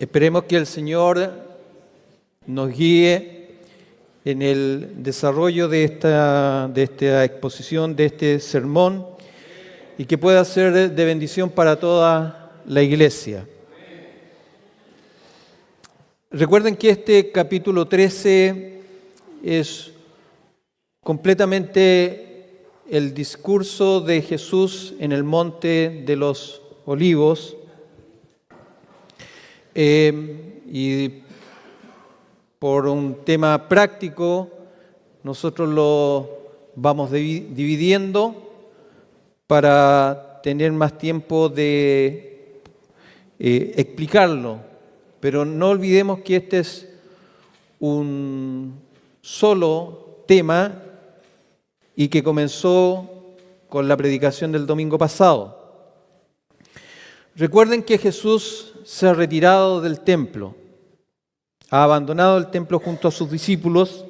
Esperemos que el Señor nos guíe en el desarrollo de esta exposición, de este sermón, y que pueda ser de bendición para toda la iglesia. Recuerden que este capítulo 13 es completamente el discurso de Jesús en el Monte de los Olivos. Y por un tema práctico, nosotros lo vamos dividiendo para tener más tiempo de explicarlo. Pero no olvidemos que este es un solo tema y que comenzó con la predicación del domingo pasado. Recuerden que Jesús se ha retirado del templo, ha abandonado el templo junto a sus discípulos,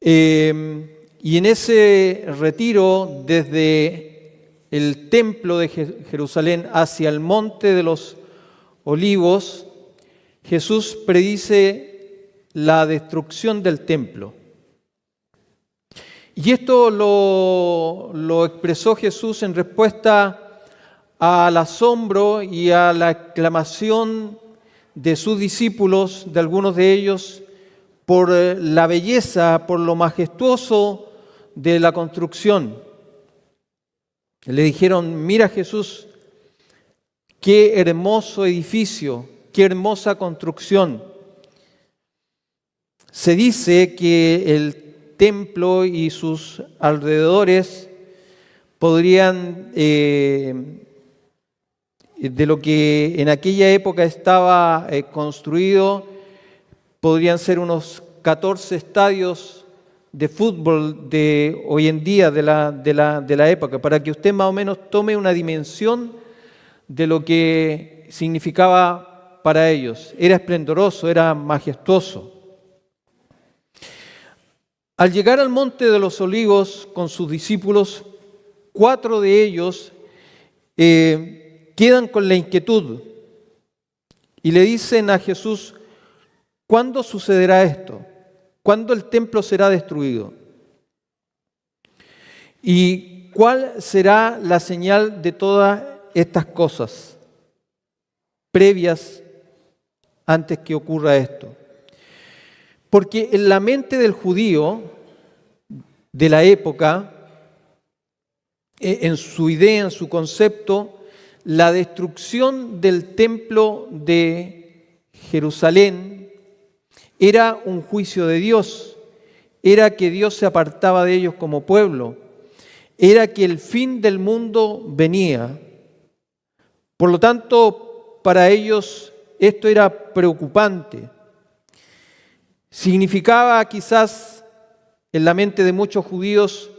y en ese retiro desde el templo de Jerusalén hacia el monte de los Olivos, Jesús predice la destrucción del templo. Y esto lo expresó Jesús en respuesta al asombro y a la exclamación de sus discípulos, de algunos de ellos, por la belleza, por lo majestuoso de la construcción. Le dijeron: mira, Jesús, qué hermoso edificio, qué hermosa construcción. Se dice que el templo y sus alrededores podrían, de lo que en aquella época estaba construido, podrían ser unos 14 estadios de fútbol de hoy en día de la época, para que usted más o menos tome una dimensión de lo que significaba para ellos. Era esplendoroso, era majestuoso. Al llegar al Monte de los Olivos con sus discípulos, 4 de ellos quedan con la inquietud y le dicen a Jesús: ¿cuándo sucederá esto? ¿Cuándo el templo será destruido? ¿Y cuál será la señal de todas estas cosas previas antes que ocurra esto? Porque en la mente del judío de la época, en su idea, en su concepto, la destrucción del templo de Jerusalén era un juicio de Dios, era que Dios se apartaba de ellos como pueblo, era que el fin del mundo venía. Por lo tanto, para ellos esto era preocupante. Significaba quizás en la mente de muchos judíos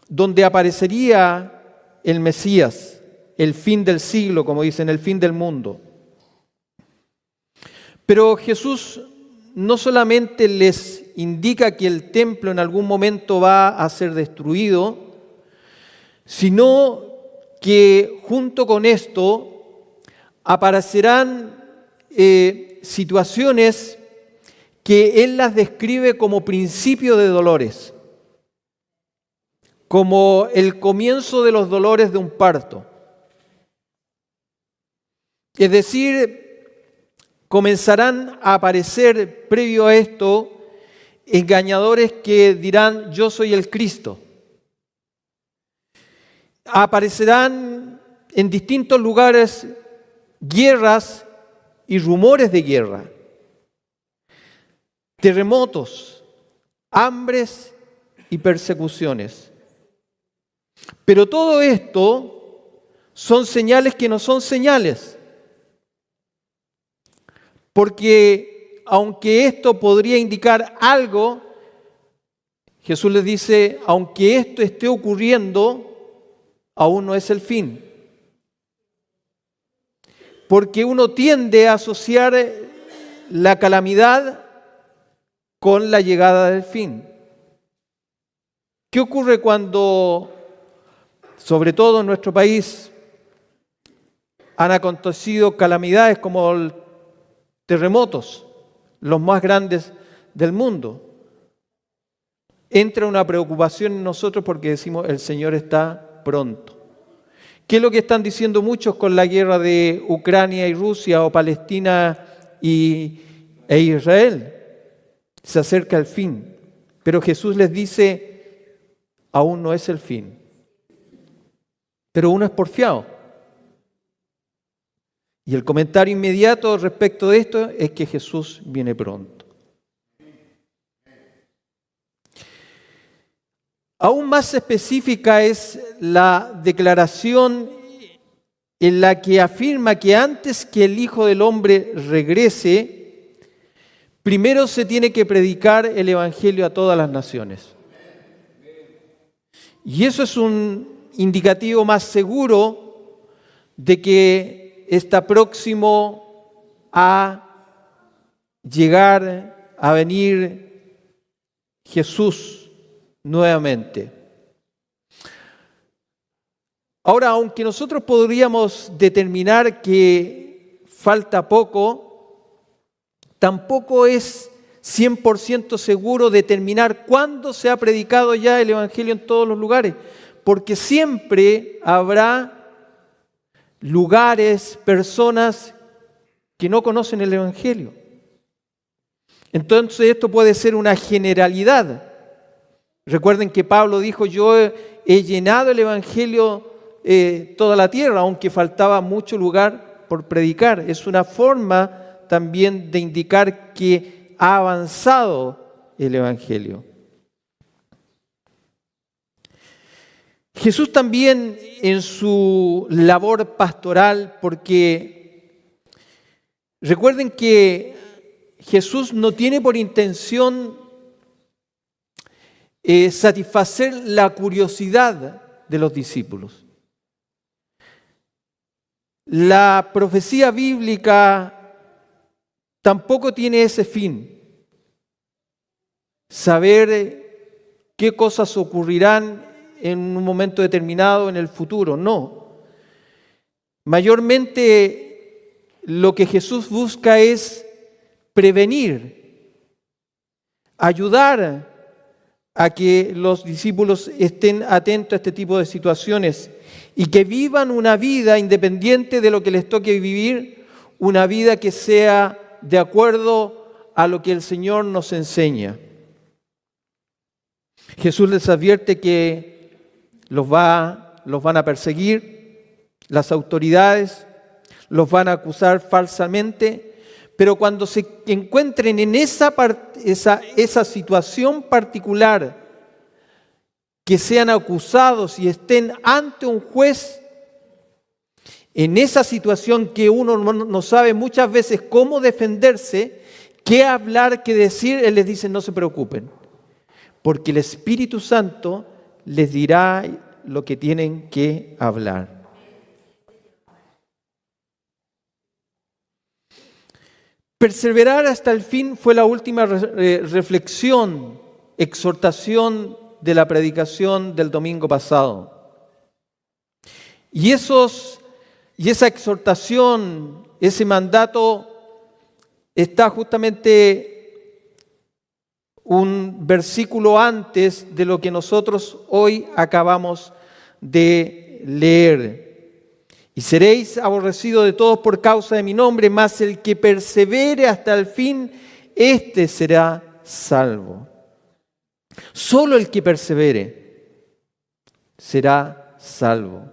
donde aparecería el Mesías, el fin del siglo, como dicen, el fin del mundo. Pero Jesús no solamente les indica que el templo en algún momento va a ser destruido, sino que junto con esto aparecerán situaciones que Él las describe como principio de dolores, como el comienzo de los dolores de un parto. Es decir, comenzarán a aparecer previo a esto engañadores que dirán: yo soy el Cristo. Aparecerán en distintos lugares guerras y rumores de guerra, terremotos, hambres y persecuciones. Pero todo esto son señales que no son señales. Porque aunque esto podría indicar algo, Jesús les dice: aunque esto esté ocurriendo, aún no es el fin. Porque uno tiende a asociar la calamidad con la llegada del fin. ¿Qué ocurre cuando, sobre todo en nuestro país, han acontecido calamidades como terremotos, los más grandes del mundo. Entra una preocupación en nosotros porque decimos, el Señor está pronto. ¿Qué es lo que están diciendo muchos con la guerra de Ucrania y Rusia o Palestina e Israel? Se acerca el fin. Pero Jesús les dice, aún no es el fin. Pero uno es porfiado. Y el comentario inmediato respecto de esto es que Jesús viene pronto. Aún más específica es la declaración en la que afirma que antes que el Hijo del Hombre regrese, primero se tiene que predicar el Evangelio a todas las naciones. Y eso es un indicativo más seguro de que está próximo a llegar, a venir Jesús nuevamente. Ahora, aunque nosotros podríamos determinar que falta poco, tampoco es 100% seguro determinar cuándo se ha predicado ya el Evangelio en todos los lugares, porque siempre habrá lugares, personas que no conocen el Evangelio. Entonces esto puede ser una generalidad. Recuerden que Pablo dijo, yo he llenado el Evangelio toda la tierra, aunque faltaba mucho lugar por predicar. Es una forma también de indicar que ha avanzado el Evangelio. Jesús también en su labor pastoral, porque recuerden que Jesús no tiene por intención satisfacer la curiosidad de los discípulos. La profecía bíblica tampoco tiene ese fin. Saber qué cosas ocurrirán en un momento determinado en el futuro, no. Mayormente lo que Jesús busca es prevenir, ayudar a que los discípulos estén atentos a este tipo de situaciones y que vivan una vida independiente de lo que les toque vivir, una vida que sea de acuerdo a lo que el Señor nos enseña. Jesús les advierte que los van a perseguir, las autoridades los van a acusar falsamente, pero cuando se encuentren en esa situación particular, que sean acusados y estén ante un juez, en esa situación que uno no sabe muchas veces cómo defenderse, qué hablar, qué decir, Él les dice, no se preocupen, porque el Espíritu Santo les dirá lo que tienen que hablar. Perseverar hasta el fin fue la última reflexión, exhortación de la predicación del domingo pasado. Y esa exhortación, ese mandato, está justamente un versículo antes de lo que nosotros hoy acabamos de leer. Y seréis aborrecidos de todos por causa de mi nombre, mas el que persevere hasta el fin, éste será salvo. Solo el que persevere será salvo.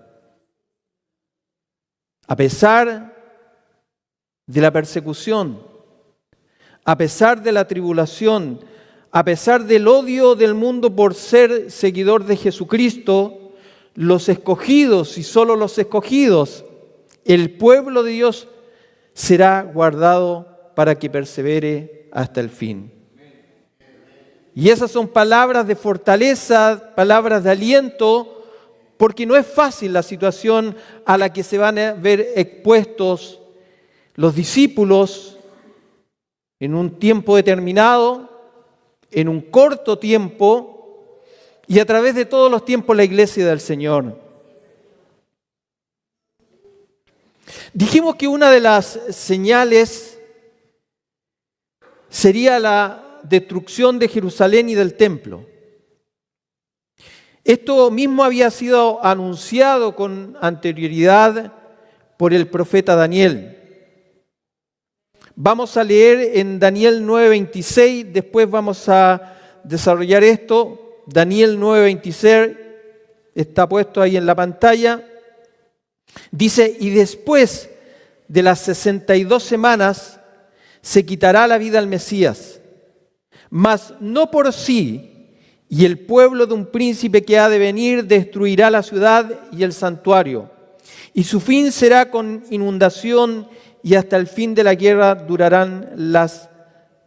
A pesar de la persecución, a pesar de la tribulación, a pesar del odio del mundo por ser seguidor de Jesucristo, los escogidos y solo los escogidos, el pueblo de Dios será guardado para que persevere hasta el fin. Y esas son palabras de fortaleza, palabras de aliento, porque no es fácil la situación a la que se van a ver expuestos los discípulos en un tiempo determinado, en un corto tiempo, y a través de todos los tiempos la iglesia del Señor. Dijimos que una de las señales sería la destrucción de Jerusalén y del templo. Esto mismo había sido anunciado con anterioridad por el profeta Daniel. Vamos a leer en Daniel 9:26, después vamos a desarrollar esto. Daniel 9:26 está puesto ahí en la pantalla. Dice, y después de las 62 semanas se quitará la vida al Mesías, mas no por sí, y el pueblo de un príncipe que ha de venir destruirá la ciudad y el santuario, y su fin será con inundación, y hasta el fin de la guerra durarán las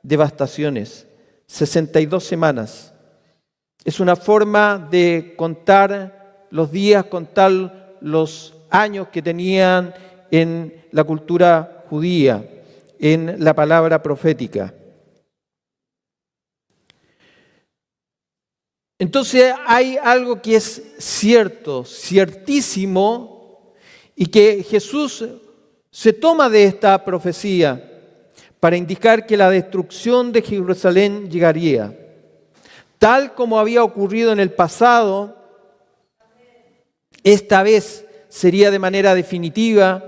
devastaciones. 62 semanas. Es una forma de contar los días, contar los años que tenían en la cultura judía, en la palabra profética. Entonces hay algo que es cierto, ciertísimo, y que Jesús se toma de esta profecía para indicar que la destrucción de Jerusalén llegaría. Tal como había ocurrido en el pasado, esta vez sería de manera definitiva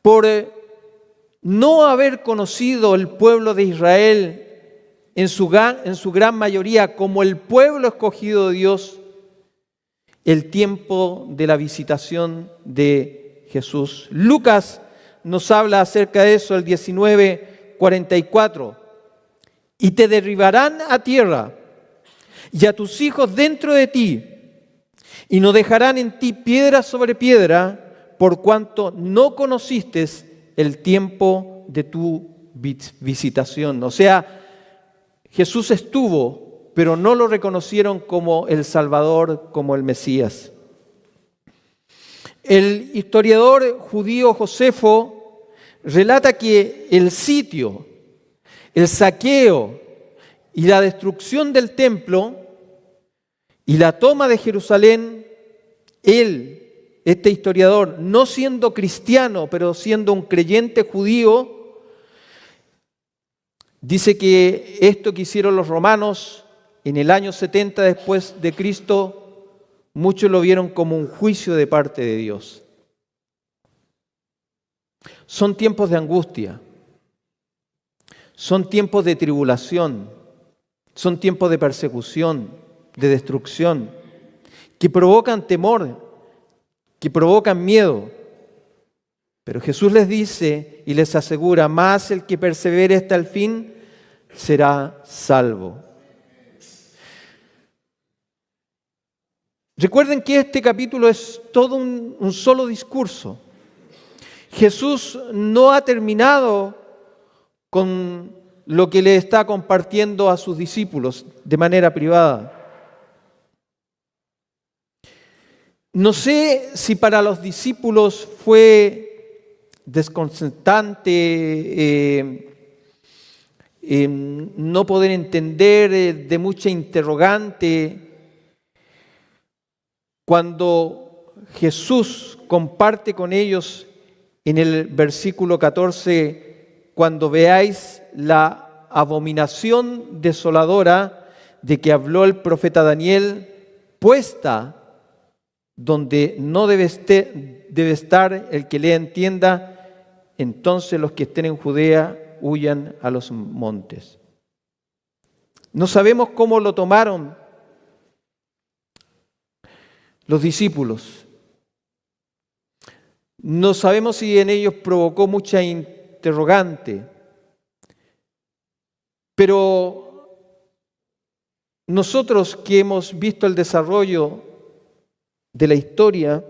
por no haber conocido el pueblo de Israel en su gran mayoría como el pueblo escogido de Dios, el tiempo de la visitación de Jesús. Lucas nos habla acerca de eso, el 19:44. Y te derribarán a tierra y a tus hijos dentro de ti, y no dejarán en ti piedra sobre piedra, por cuanto no conociste el tiempo de tu visitación. O sea, Jesús estuvo, pero no lo reconocieron como el Salvador, como el Mesías. El historiador judío Josefo relata que el sitio, el saqueo y la destrucción del templo y la toma de Jerusalén, este historiador, no siendo cristiano, pero siendo un creyente judío, dice que esto que hicieron los romanos en el año 70 después de Cristo, muchos lo vieron como un juicio de parte de Dios. Son tiempos de angustia, son tiempos de tribulación, son tiempos de persecución, de destrucción, que provocan temor, que provocan miedo. Pero Jesús les dice y les asegura, más el que persevere hasta el fin será salvo. Recuerden que este capítulo es todo un solo discurso. Jesús no ha terminado con lo que le está compartiendo a sus discípulos de manera privada. No sé si para los discípulos fue desconcertante, no poder entender, de mucha interrogante, cuando Jesús comparte con ellos en el versículo 14, cuando veáis la abominación desoladora de que habló el profeta Daniel, puesta donde no debe estar, el que le entienda, entonces los que estén en Judea huyan a los montes. No sabemos cómo lo tomaron los discípulos. No sabemos si en ellos provocó mucha interrogante, pero nosotros que hemos visto el desarrollo de la historia,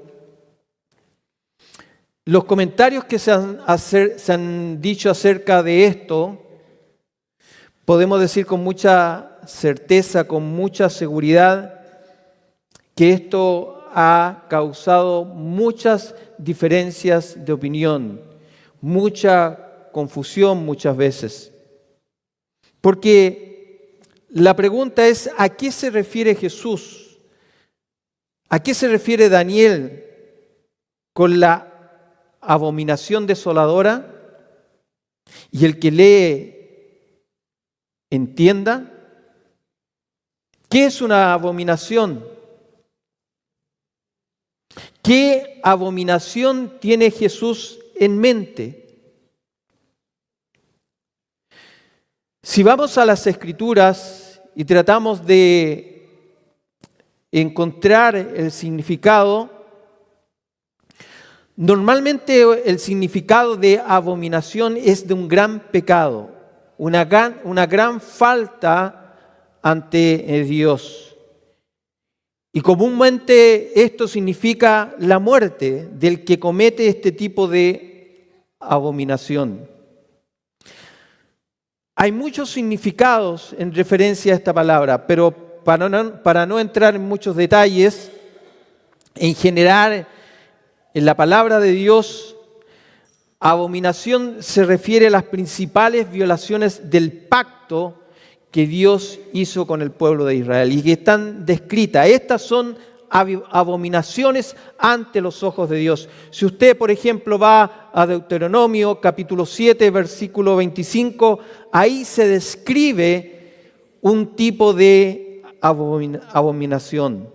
los comentarios que se han dicho acerca de esto, podemos decir con mucha certeza, con mucha seguridad, que esto ha causado muchas diferencias de opinión, mucha confusión muchas veces. Porque la pregunta es, ¿a qué se refiere Jesús? ¿A qué se refiere Daniel con la abominación desoladora, y el que lee entienda. ¿Qué es una abominación? ¿Qué abominación tiene Jesús en mente? Si vamos a las Escrituras y tratamos de encontrar el significado, normalmente el significado de abominación es de un gran pecado, una gran falta ante Dios. Y comúnmente esto significa la muerte del que comete este tipo de abominación. Hay muchos significados en referencia a esta palabra, pero para no entrar en muchos detalles, en general, en la palabra de Dios, abominación se refiere a las principales violaciones del pacto que Dios hizo con el pueblo de Israel y que están descritas. Estas son abominaciones ante los ojos de Dios. Si usted, por ejemplo, va a Deuteronomio capítulo 7, versículo 25, ahí se describe un tipo de abominación.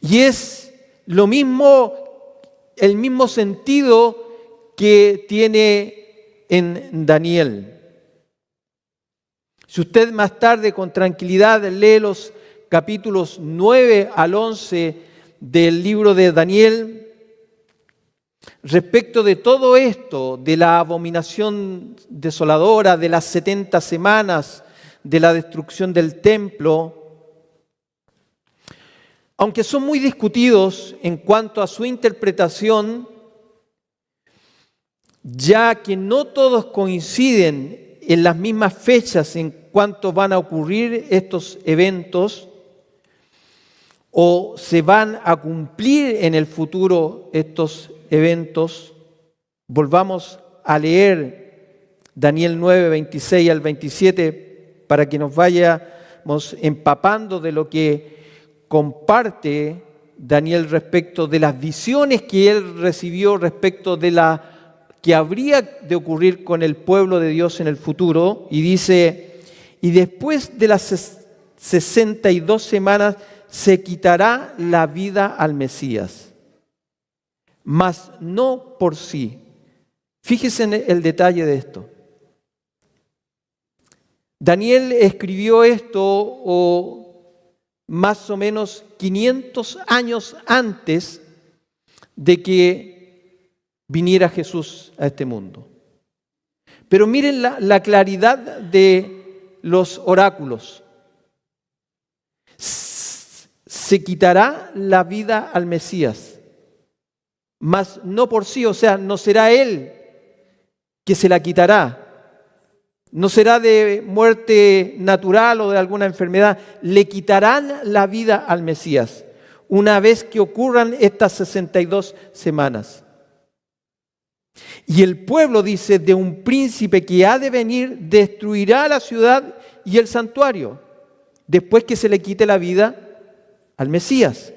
Y es lo mismo, el mismo sentido que tiene en Daniel. Si usted más tarde con tranquilidad lee los capítulos 9 al 11 del libro de Daniel, respecto de todo esto, de la abominación desoladora, de las 70 semanas, de la destrucción del templo, aunque son muy discutidos en cuanto a su interpretación, ya que no todos coinciden en las mismas fechas en cuanto van a ocurrir estos eventos o se van a cumplir en el futuro estos eventos. Volvamos a leer Daniel 9, 26 al 27 para que nos vayamos empapando de lo que comparte Daniel respecto de las visiones que él recibió respecto de la que habría de ocurrir con el pueblo de Dios en el futuro. Y dice, y después de las 62 semanas se quitará la vida al Mesías, mas no por sí. Fíjese en el detalle de esto. Daniel escribió esto más o menos 500 años antes de que viniera Jesús a este mundo. Pero miren la claridad de los oráculos. Se quitará la vida al Mesías, mas no por sí, o sea, no será Él que se la quitará. No será de muerte natural o de alguna enfermedad. Le quitarán la vida al Mesías una vez que ocurran estas 62 semanas. Y el pueblo, dice, de un príncipe que ha de venir, destruirá la ciudad y el santuario, después que se le quite la vida al Mesías.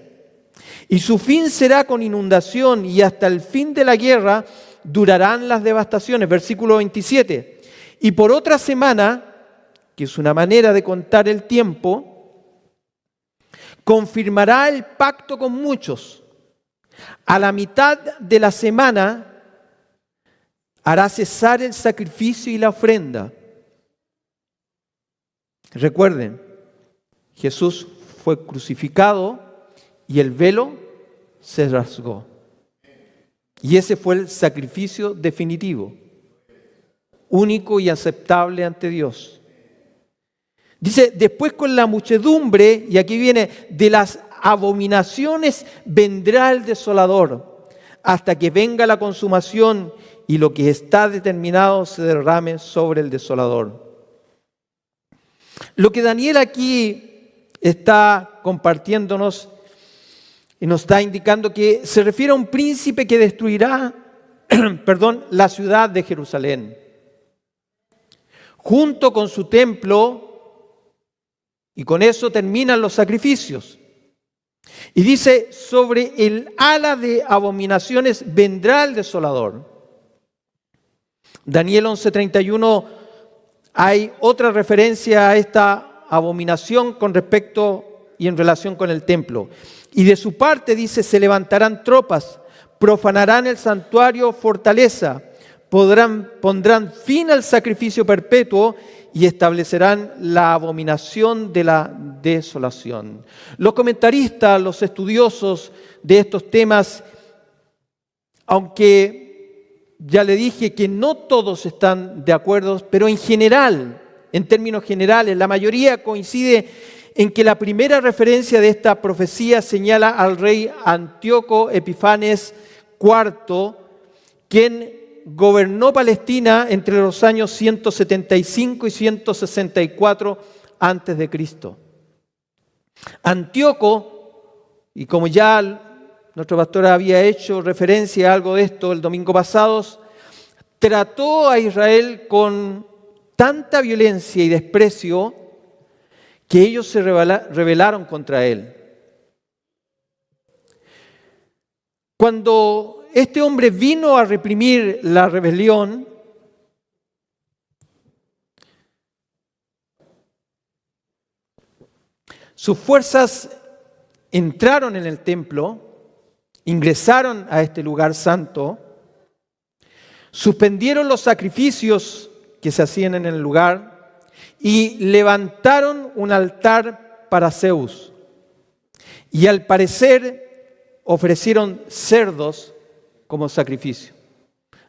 Y su fin será con inundación, y hasta el fin de la guerra durarán las devastaciones. Versículo 27. Y por otra semana, que es una manera de contar el tiempo, confirmará el pacto con muchos. A la mitad de la semana hará cesar el sacrificio y la ofrenda. Recuerden, Jesús fue crucificado y el velo se rasgó. Y ese fue el sacrificio definitivo, único y aceptable ante Dios. Dice, después con la muchedumbre, y aquí viene, de las abominaciones vendrá el desolador, hasta que venga la consumación y lo que está determinado se derrame sobre el desolador. Lo que Daniel aquí está compartiéndonos y nos está indicando que se refiere a un príncipe que destruirá, la ciudad de Jerusalén, junto con su templo, y con eso terminan los sacrificios. Y dice, sobre el ala de abominaciones vendrá el desolador. Daniel 11:31, hay otra referencia a esta abominación con respecto y en relación con el templo. Y de su parte dice, se levantarán tropas, profanarán el santuario fortaleza, pondrán fin al sacrificio perpetuo y establecerán la abominación de la desolación. Los comentaristas, los estudiosos de estos temas, aunque ya le dije que no todos están de acuerdo, pero en general, en términos generales, la mayoría coincide en que la primera referencia de esta profecía señala al rey Antíoco Epifanes IV, quien gobernó Palestina entre los años 175 y 164 antes de Cristo. Antíoco, y como ya nuestro pastor había hecho referencia a algo de esto el domingo pasado, trató a Israel con tanta violencia y desprecio que ellos se rebelaron contra él. Cuando este hombre vino a reprimir la rebelión, sus fuerzas entraron en el templo, ingresaron a este lugar santo, suspendieron los sacrificios que se hacían en el lugar y levantaron un altar para Zeus. Y al parecer ofrecieron cerdos como sacrificio.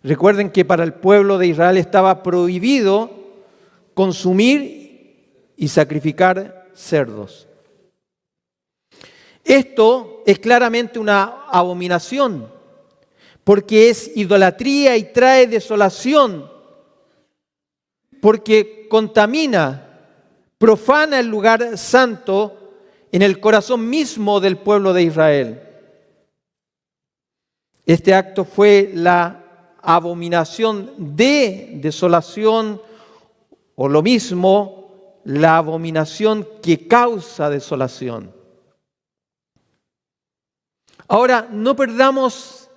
Recuerden que para el pueblo de Israel estaba prohibido consumir y sacrificar cerdos. Esto es claramente una abominación, porque es idolatría y trae desolación, porque contamina, profana el lugar santo en el corazón mismo del pueblo de Israel. Este acto fue la abominación de desolación, o lo mismo, la abominación que causa desolación. Ahora, no perdamos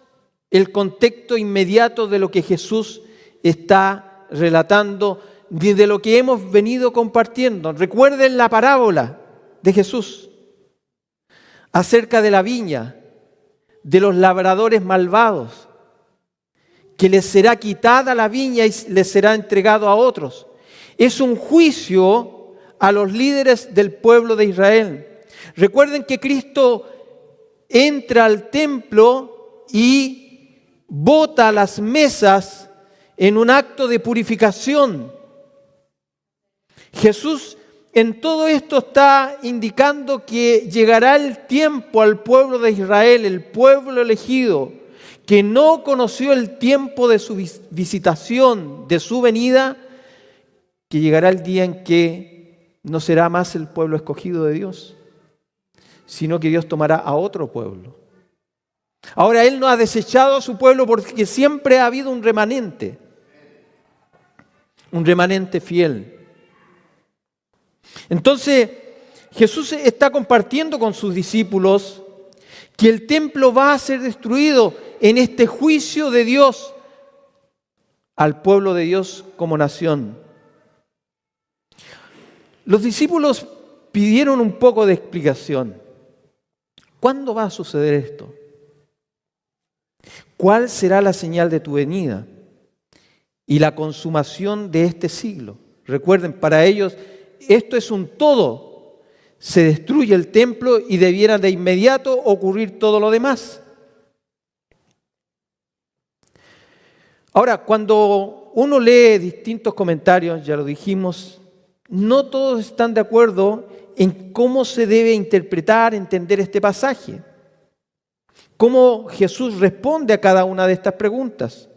el contexto inmediato de lo que Jesús está relatando, ni de lo que hemos venido compartiendo. Recuerden la parábola de Jesús acerca de la viña, de los labradores malvados, que les será quitada la viña y les será entregado a otros. Es un juicio a los líderes del pueblo de Israel. Recuerden que Cristo entra al templo y bota las mesas en un acto de purificación. Jesús en todo esto está indicando que llegará el tiempo al pueblo de Israel, el pueblo elegido, que no conoció el tiempo de su visitación, de su venida, que llegará el día en que no será más el pueblo escogido de Dios, sino que Dios tomará a otro pueblo. Ahora Él no ha desechado a su pueblo porque siempre ha habido un remanente fiel. Entonces, Jesús está compartiendo con sus discípulos que el templo va a ser destruido en este juicio de Dios al pueblo de Dios como nación. Los discípulos pidieron un poco de explicación. ¿Cuándo va a suceder esto? ¿Cuál será la señal de tu venida y la consumación de este siglo? Recuerden, para ellos esto es un todo. Se destruye el templo y debiera de inmediato ocurrir todo lo demás. Ahora, cuando uno lee distintos comentarios, ya lo dijimos, no todos están de acuerdo en cómo se debe interpretar, entender este pasaje. Cómo Jesús responde a cada una de estas preguntas.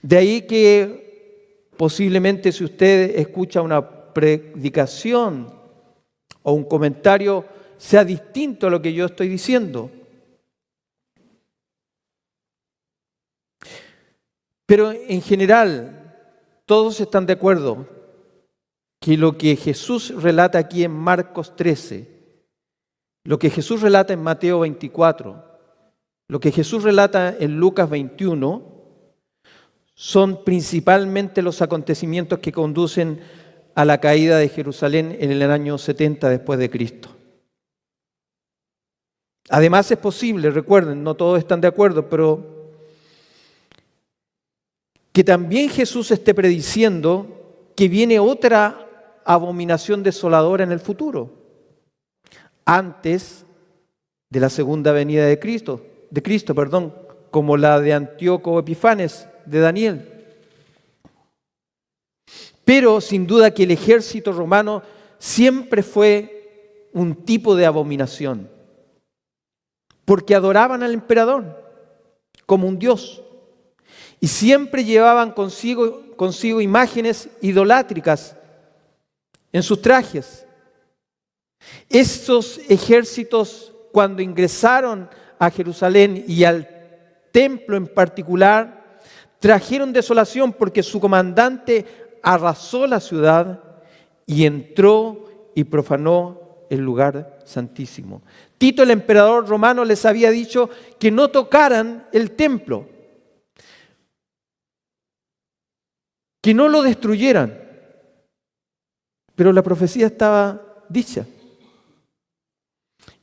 De ahí que posiblemente si usted escucha una predicación o un comentario sea distinto a lo que yo estoy diciendo. Pero en general, todos están de acuerdo que lo que Jesús relata aquí en Marcos 13, lo que Jesús relata en Mateo 24, lo que Jesús relata en Lucas 21, son principalmente los acontecimientos que conducen a la caída de Jerusalén en el año 70 después de Cristo. Además es posible, recuerden, no todos están de acuerdo, pero que también Jesús esté prediciendo que viene otra abominación desoladora en el futuro, antes de la segunda venida de Cristo, como la de Antíoco Epifanes, de Daniel. Pero sin duda que el ejército romano siempre fue un tipo de abominación, porque adoraban al emperador como un dios y siempre llevaban consigo imágenes idolátricas en sus trajes. Estos ejércitos, cuando ingresaron a Jerusalén y al templo en particular, trajeron desolación porque su comandante arrasó la ciudad y entró y profanó el lugar santísimo. Tito, el emperador romano, les había dicho que no tocaran el templo, que no lo destruyeran. Pero la profecía estaba dicha.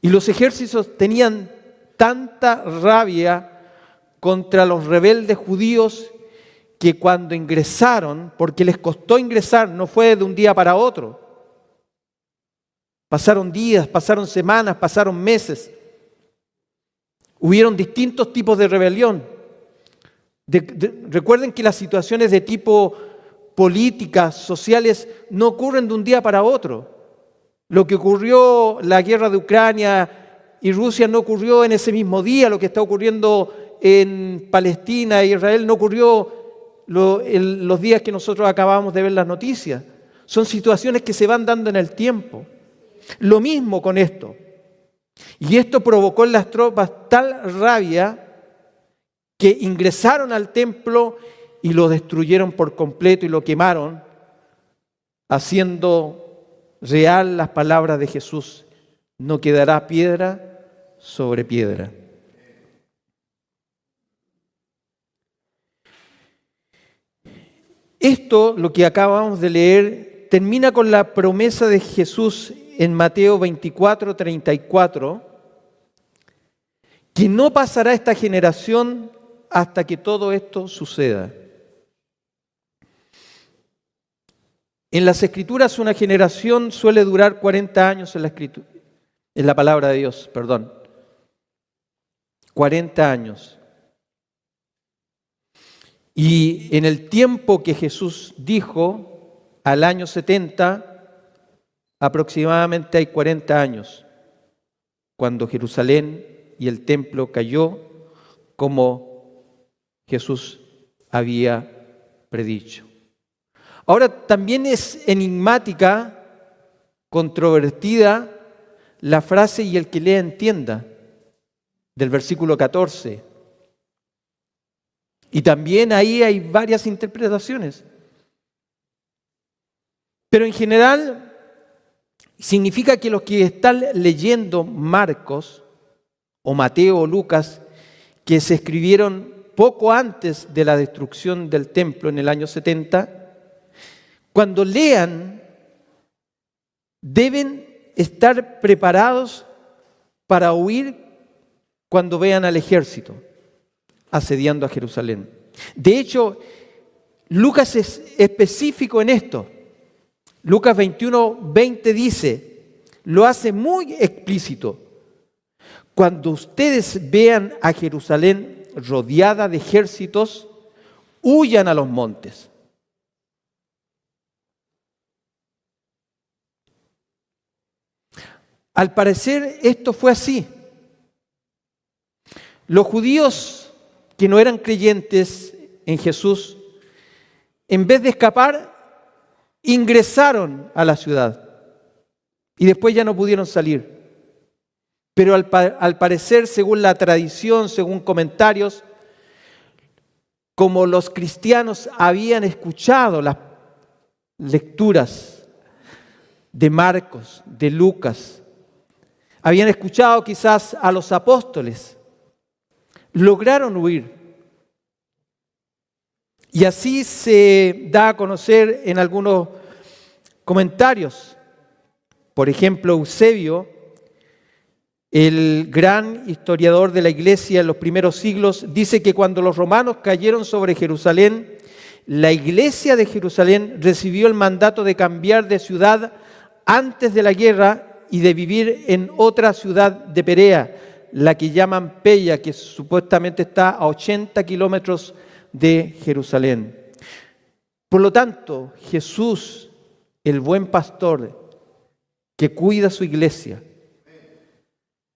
Y los ejércitos tenían tanta rabia contra los rebeldes judíos que cuando ingresaron, porque les costó ingresar, no fue de un día para otro. Pasaron días, pasaron semanas, pasaron meses. Hubieron distintos tipos de rebelión. Recuerden que las situaciones de tipo políticas, sociales, no ocurren de un día para otro. Lo que ocurrió, la guerra de Ucrania y Rusia, no ocurrió en ese mismo día. Lo que está ocurriendo en Palestina e Israel no ocurrió los días que nosotros acabamos de ver las noticias. Son situaciones que se van dando en el tiempo. Lo mismo con esto. Y esto provocó en las tropas tal rabia que ingresaron al templo y lo destruyeron por completo y lo quemaron, haciendo real las palabras de Jesús: no quedará piedra sobre piedra. Esto, lo que acabamos de leer, termina con la promesa de Jesús en Mateo 24, 34, que no pasará esta generación hasta que todo esto suceda. En las Escrituras una generación suele durar 40 años en la palabra de Dios, 40 años. Y en el tiempo que Jesús dijo, al año 70, aproximadamente hay 40 años, cuando Jerusalén y el templo cayó como Jesús había predicho. Ahora, también es enigmática, controvertida, la frase "y el que lea entienda", del versículo 14. Y también ahí hay varias interpretaciones. Pero en general significa que los que están leyendo Marcos o Mateo o Lucas, que se escribieron poco antes de la destrucción del templo en el año 70, cuando lean deben estar preparados para huir cuando vean al ejército asediando a Jerusalén. De hecho, Lucas es específico en esto. Lucas 21, 20 dice, lo hace muy explícito: cuando ustedes vean a Jerusalén rodeada de ejércitos, huyan a los montes. Al parecer esto fue así. Los judíos que no eran creyentes en Jesús, en vez de escapar, ingresaron a la ciudad y después ya no pudieron salir. Pero al parecer, según la tradición, según comentarios, como los cristianos habían escuchado las lecturas de Marcos, de Lucas, Habían escuchado quizás a los apóstoles. Lograron huir. Y así se da a conocer en algunos comentarios. Por ejemplo, Eusebio, el gran historiador de la iglesia en los primeros siglos, dice que cuando los romanos cayeron sobre Jerusalén, la iglesia de Jerusalén recibió el mandato de cambiar de ciudad antes de la guerra y de vivir en otra ciudad de Perea, la que llaman Peya, que supuestamente está a 80 kilómetros de Jerusalén. Por lo tanto, Jesús, el buen pastor, que cuida su iglesia,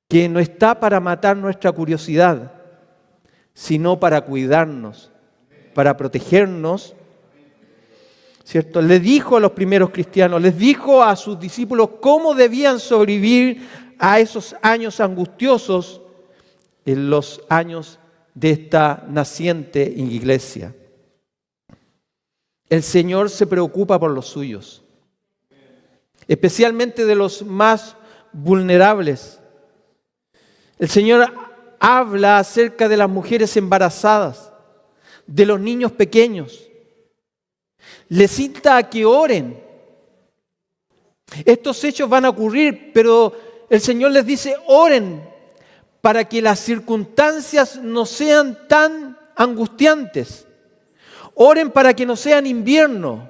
que no está para matar nuestra curiosidad, sino para cuidarnos, para protegernos, ¿cierto? Le dijo a los primeros cristianos, les dijo a sus discípulos cómo debían sobrevivir a esos años angustiosos, en los años de esta naciente iglesia. El Señor se preocupa por los suyos, especialmente de los más vulnerables. El Señor habla acerca de las mujeres embarazadas, de los niños pequeños. Les insta a que oren. Estos hechos van a ocurrir, pero el Señor les dice, oren para que las circunstancias no sean tan angustiantes. Oren para que no sean invierno.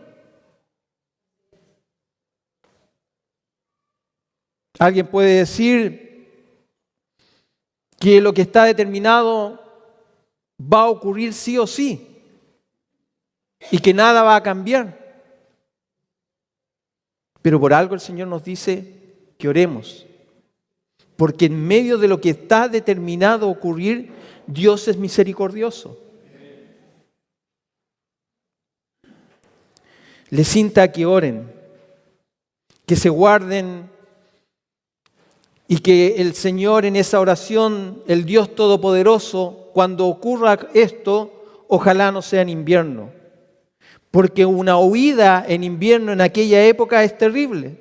Alguien puede decir que lo que está determinado va a ocurrir sí o sí y que nada va a cambiar. Pero por algo el Señor nos dice que oremos, porque en medio de lo que está determinado a ocurrir, Dios es misericordioso. Les insta a que oren, que se guarden y que el Señor en esa oración, el Dios Todopoderoso, cuando ocurra esto, ojalá no sea en invierno. Porque una huida en invierno en aquella época es terrible.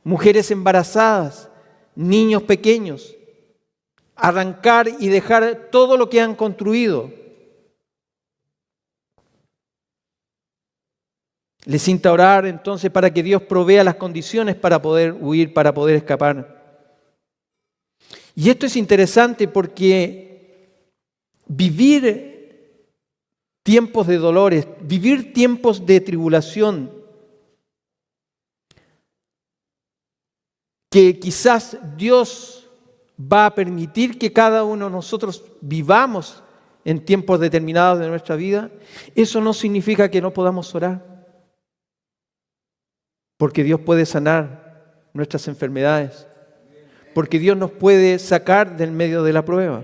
Mujeres embarazadas, niños pequeños, arrancar y dejar todo lo que han construido. Les insta a orar entonces para que Dios provea las condiciones para poder huir, para poder escapar. Y esto es interesante porque vivir tiempos de dolores, vivir tiempos de tribulación, que quizás Dios va a permitir que cada uno de nosotros vivamos en tiempos determinados de nuestra vida, eso no significa que no podamos orar. Porque Dios puede sanar nuestras enfermedades. Porque Dios nos puede sacar del medio de la prueba.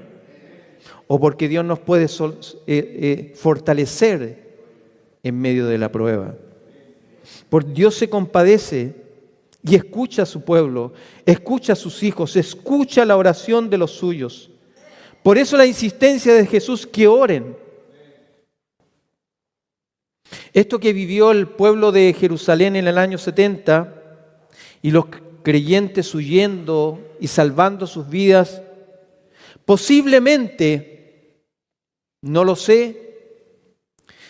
O porque Dios nos puede fortalecer en medio de la prueba. Porque Dios se compadece y escucha a su pueblo, escucha a sus hijos, escucha la oración de los suyos. Por eso la insistencia de Jesús que oren. Esto que vivió el pueblo de Jerusalén en el año 70 y los creyentes huyendo y salvando sus vidas, posiblemente, no lo sé,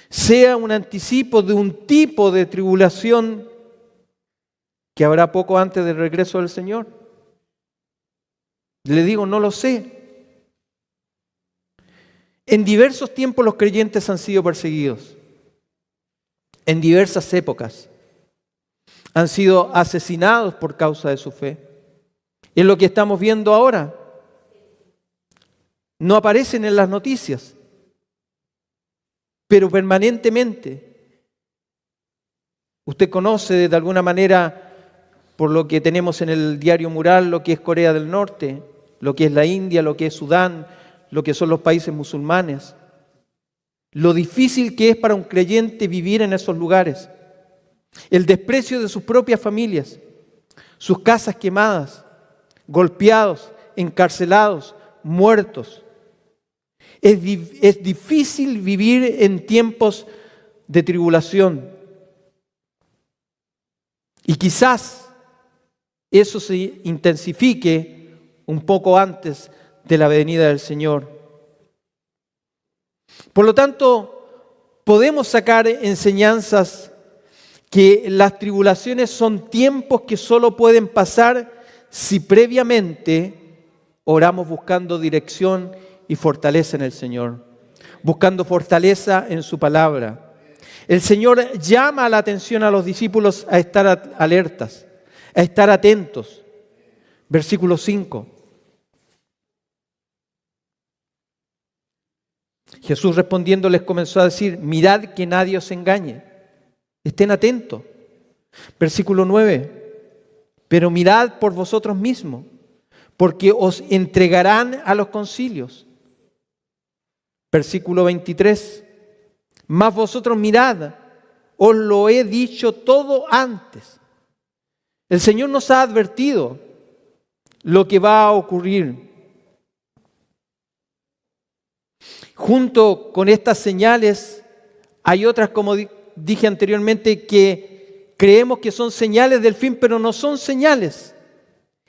sea un anticipo de un tipo de tribulación que habrá poco antes del regreso del Señor. Le digo, no lo sé. En diversos tiempos los creyentes han sido perseguidos. En diversas épocas han sido asesinados por causa de su fe. Es lo que estamos viendo ahora. No aparecen en las noticias, pero permanentemente. Usted conoce de alguna manera, por lo que tenemos en el diario Mural, lo que es Corea del Norte, lo que es la India, lo que es Sudán, lo que son los países musulmanes. Lo difícil que es para un creyente vivir en esos lugares. El desprecio de sus propias familias, sus casas quemadas, golpeados, encarcelados, muertos. Es difícil vivir en tiempos de tribulación. Y quizás eso se intensifique un poco antes de la venida del Señor. Por lo tanto, podemos sacar enseñanzas que las tribulaciones son tiempos que solo pueden pasar si previamente oramos buscando dirección y fortaleza en el Señor, buscando fortaleza en su palabra. El Señor llama la atención a los discípulos a estar alertas, a estar atentos. Versículo 5. Jesús respondiendo les comenzó a decir: mirad que nadie os engañe. Estén atentos. Versículo 9. Pero mirad por vosotros mismos, porque os entregarán a los concilios. Versículo 23. Mas vosotros mirad, os lo he dicho todo antes. El Señor nos ha advertido lo que va a ocurrir. Junto con estas señales hay otras, como dije anteriormente, que creemos que son señales del fin, pero no son señales.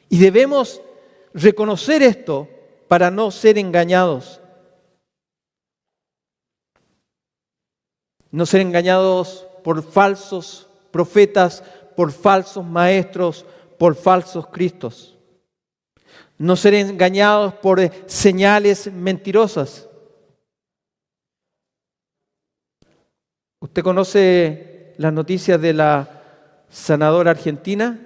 Y debemos reconocer esto para no ser engañados. No ser engañados por falsos profetas, por falsos maestros, por falsos cristos. No ser engañados por señales mentirosas. ¿Usted conoce las noticias de la sanadora argentina?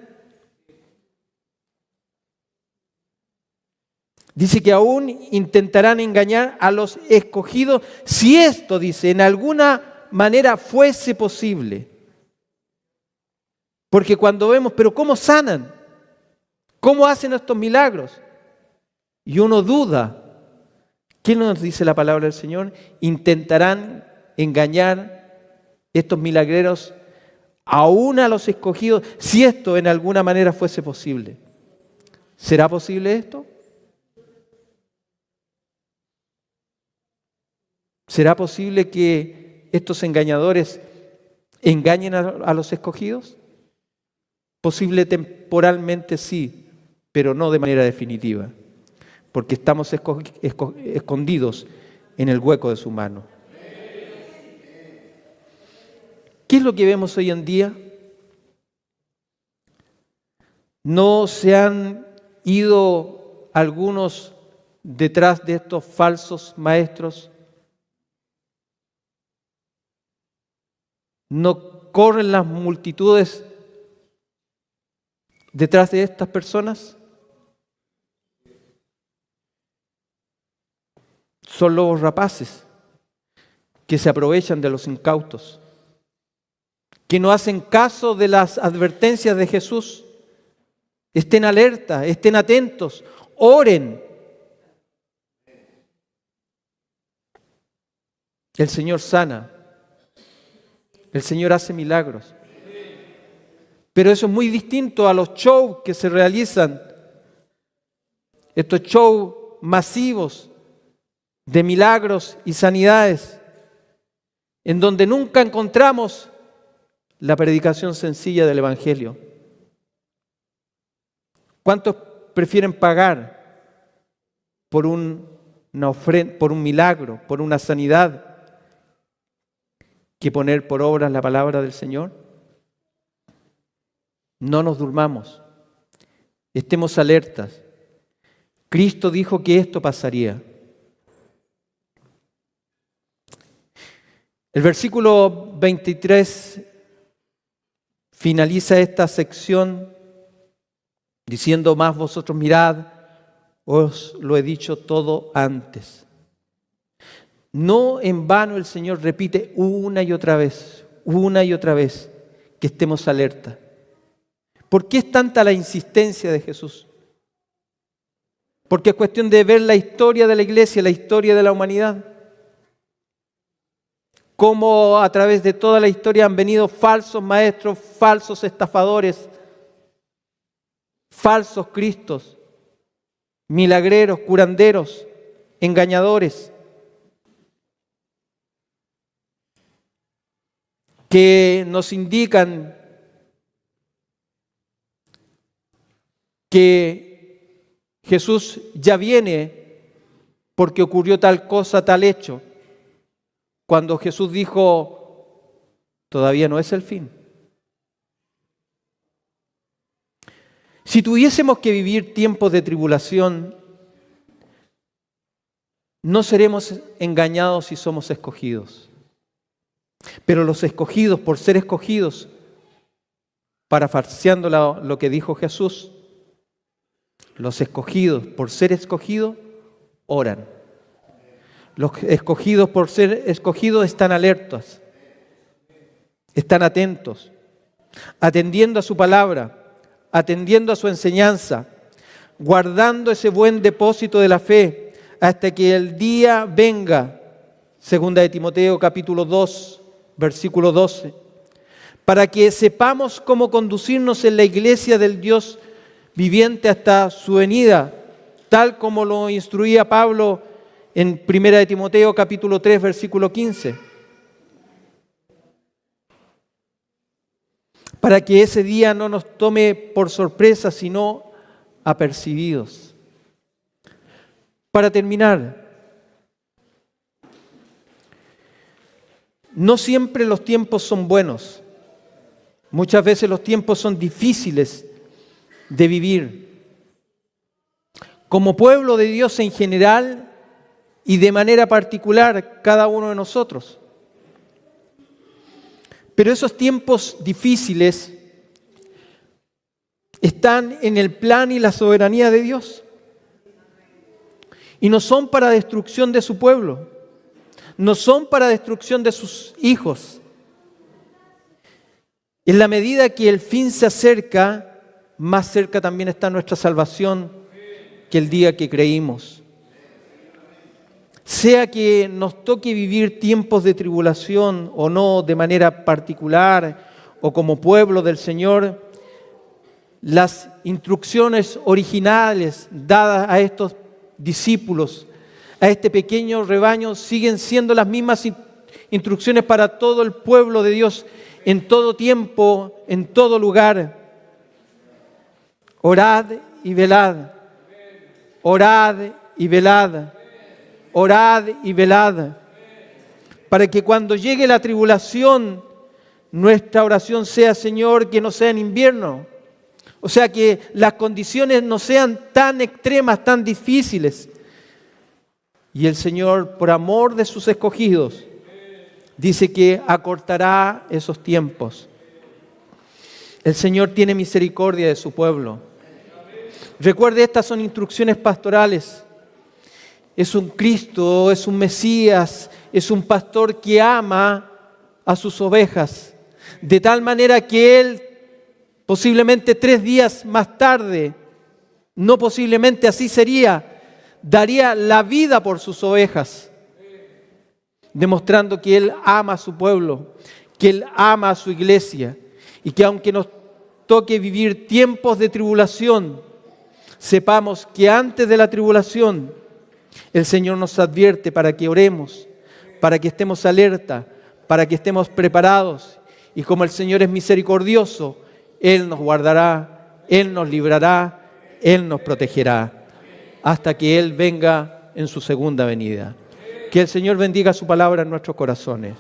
Dice que aún intentarán engañar a los escogidos si esto, dice, en alguna manera fuese posible. Porque cuando vemos, pero ¿cómo sanan? ¿Cómo hacen estos milagros? Y uno duda. ¿Qué nos dice la palabra del Señor? Intentarán engañar estos milagreros aún a los escogidos, si esto en alguna manera fuese posible. ¿Será posible esto? ¿Será posible que estos engañadores engañen a los escogidos? Posible temporalmente sí, pero no de manera definitiva, porque estamos escondidos en el hueco de su mano. ¿Qué es lo que vemos hoy en día? ¿No se han ido algunos detrás de estos falsos maestros? ¿No corren las multitudes detrás de estas personas? Son lobos rapaces que se aprovechan de los incautos, que no hacen caso de las advertencias de Jesús. Estén alerta, estén atentos, oren. El Señor sana, el Señor hace milagros. Pero eso es muy distinto a los shows que se realizan, estos shows masivos de milagros y sanidades, en donde nunca encontramos la predicación sencilla del Evangelio. ¿Cuántos prefieren pagar por una ofrenda, por un milagro, por una sanidad, que poner por obras la palabra del Señor? No nos durmamos, estemos alertas. Cristo dijo que esto pasaría. El versículo 23 finaliza esta sección diciendo: más vosotros mirad, os lo he dicho todo antes. No en vano el Señor repite una y otra vez, que estemos alerta. ¿Por qué es tanta la insistencia de Jesús? Porque es cuestión de ver la historia de la iglesia, la historia de la humanidad. Cómo a través de toda la historia han venido falsos maestros, falsos estafadores, falsos cristos, milagreros, curanderos, engañadores, que nos indican que Jesús ya viene porque ocurrió tal cosa, tal hecho. Cuando Jesús dijo, todavía no es el fin. Si tuviésemos que vivir tiempos de tribulación, no seremos engañados si somos escogidos. Pero los escogidos, por ser escogidos, parafraseando lo que dijo Jesús, los escogidos, por ser escogidos, oran. Los escogidos, por ser escogidos, están alertas, están atentos, atendiendo a su palabra, atendiendo a su enseñanza, guardando ese buen depósito de la fe hasta que el día venga. Segunda de Timoteo capítulo 2, versículo 12. Para que sepamos cómo conducirnos en la iglesia del Dios viviente hasta su venida, tal como lo instruía Pablo en Primera de Timoteo capítulo 3, versículo 15. Para que ese día no nos tome por sorpresa, sino apercibidos. Para terminar, no siempre los tiempos son buenos. Muchas veces los tiempos son difíciles de vivir. Como pueblo de Dios en general y de manera particular cada uno de nosotros. Pero esos tiempos difíciles están en el plan y la soberanía de Dios. Y no son para destrucción de su pueblo. No son para destrucción de sus hijos. En la medida que el fin se acerca, más cerca también está nuestra salvación que el día que creímos. Sea que nos toque vivir tiempos de tribulación o no de manera particular o como pueblo del Señor, las instrucciones originales dadas a estos discípulos, a este pequeño rebaño, siguen siendo las mismas instrucciones para todo el pueblo de Dios en todo tiempo, en todo lugar. Orad y velad. Orad y velad. Orad y velad, para que cuando llegue la tribulación, nuestra oración sea, Señor, que no sea en invierno. O sea, que las condiciones no sean tan extremas, tan difíciles. Y el Señor, por amor de sus escogidos, dice que acortará esos tiempos. El Señor tiene misericordia de su pueblo. Recuerde, estas son instrucciones pastorales. Es un Cristo, es un Mesías, es un pastor que ama a sus ovejas, de tal manera que Él posiblemente 3 días más tarde, no posiblemente así sería, daría la vida por sus ovejas, demostrando que Él ama a su pueblo, que Él ama a su iglesia y que aunque nos toque vivir tiempos de tribulación, sepamos que antes de la tribulación el Señor nos advierte para que oremos, para que estemos alerta, para que estemos preparados. Y como el Señor es misericordioso, Él nos guardará, Él nos librará, Él nos protegerá, hasta que Él venga en su segunda venida. Que el Señor bendiga su palabra en nuestros corazones.